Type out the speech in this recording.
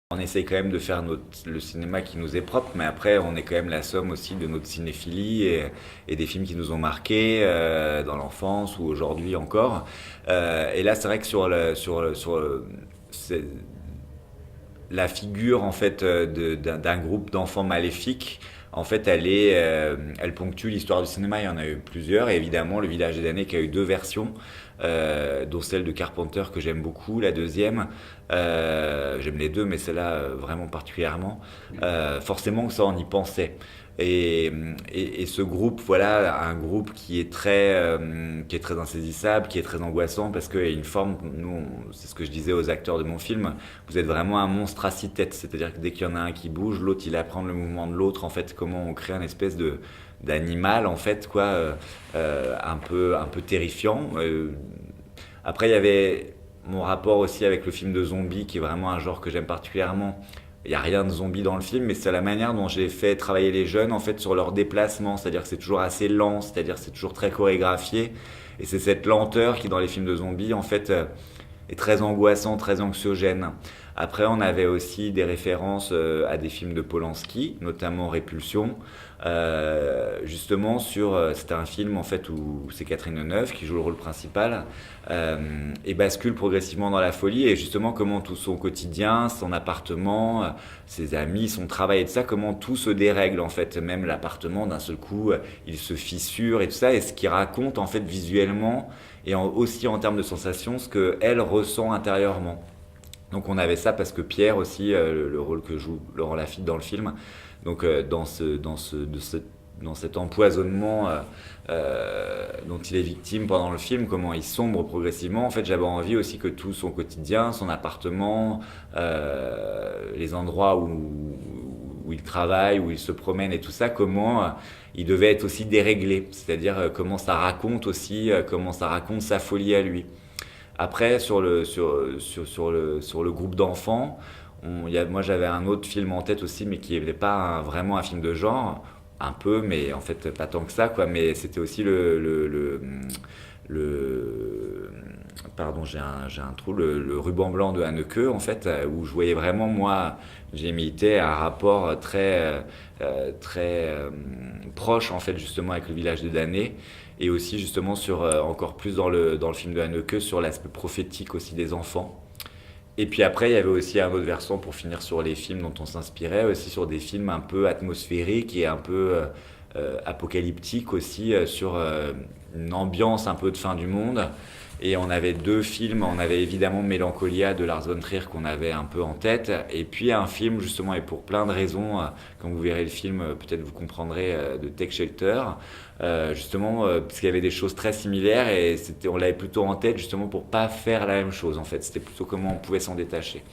On essaye quand même de faire le cinéma qui nous est propre, mais après, on est quand même la somme aussi de notre cinéphilie et des films qui nous ont marqués dans l'enfance ou aujourd'hui encore. Et là, c'est vrai que c'est- la figure en fait d'un groupe d'enfants maléfiques, en fait, elle ponctue l'histoire du cinéma. Il y en a eu plusieurs, et évidemment, Le Village des damnés qui a eu deux versions, dont celle de Carpenter que j'aime beaucoup, la deuxième. J'aime les deux, mais celle-là vraiment particulièrement. Forcément que ça, on y pensait. Et, et ce groupe, voilà, un groupe qui est très insaisissable, qui est très angoissant, parce qu'il y a une forme, c'est ce que je disais aux acteurs de mon film, vous êtes vraiment un monstre à six têtes, c'est-à-dire que dès qu'il y en a un qui bouge, l'autre il apprend le mouvement de l'autre, en fait, comment on crée une espèce de d'animal, en fait, quoi, un peu terrifiant. Après, il y avait mon rapport aussi avec le film de zombies, qui est vraiment un genre que j'aime particulièrement. Il n'y a rien de zombie dans le film, mais c'est la manière dont j'ai fait travailler les jeunes en fait sur leur déplacement, c'est-à-dire que c'est toujours assez lent, c'est-à-dire que c'est toujours très chorégraphié, et c'est cette lenteur qui dans les films de zombies en fait est très angoissant, très anxiogène. Après, on avait aussi des références à des films de Polanski, notamment Répulsion, justement c'était un film en fait où c'est Catherine Deneuve qui joue le rôle principal, et bascule progressivement dans la folie, et justement comment tout son quotidien, son appartement, ses amis, son travail et tout ça, comment tout se dérègle en fait, même l'appartement d'un seul coup il se fissure et tout ça, et ce qui raconte en fait visuellement et aussi en termes de sensations ce qu'elle ressent intérieurement. Donc on avait ça parce que Pierre aussi, le rôle que joue Laurent Lafitte dans le film, donc dans cet empoisonnement dont il est victime pendant le film, comment il sombre progressivement. En fait, j'avais envie aussi que tout son quotidien, son appartement, les endroits où il travaille, où il se promène et tout ça, comment il devait être aussi déréglé. C'est-à-dire comment ça raconte aussi, comment ça raconte sa folie à lui. Après, sur le groupe d'enfants, moi j'avais un autre film en tête aussi, mais qui n'était pas vraiment un film de genre, un peu, mais en fait pas tant que ça, quoi. Mais c'était aussi le- pardon, j'ai un trou, le ruban blanc de Haneke, en fait, où je voyais vraiment, moi, j'ai imité un rapport très proche, en fait, justement, avec le village des damnés, et aussi, justement, encore plus dans le film de Haneke, sur l'aspect prophétique aussi des enfants. Et puis après, il y avait aussi un autre versant pour finir sur les films dont on s'inspirait, aussi sur des films un peu atmosphériques et un peu apocalyptiques aussi, sur une ambiance un peu de fin du monde. Et on avait deux films, on avait évidemment Mélancolia de Lars von Trier qu'on avait un peu en tête, et puis un film justement, et pour plein de raisons, quand vous verrez le film, peut-être vous comprendrez, de Take Shelter, justement parce qu'il y avait des choses très similaires, et on l'avait plutôt en tête justement pour pas faire la même chose en fait, c'était plutôt comment on pouvait s'en détacher.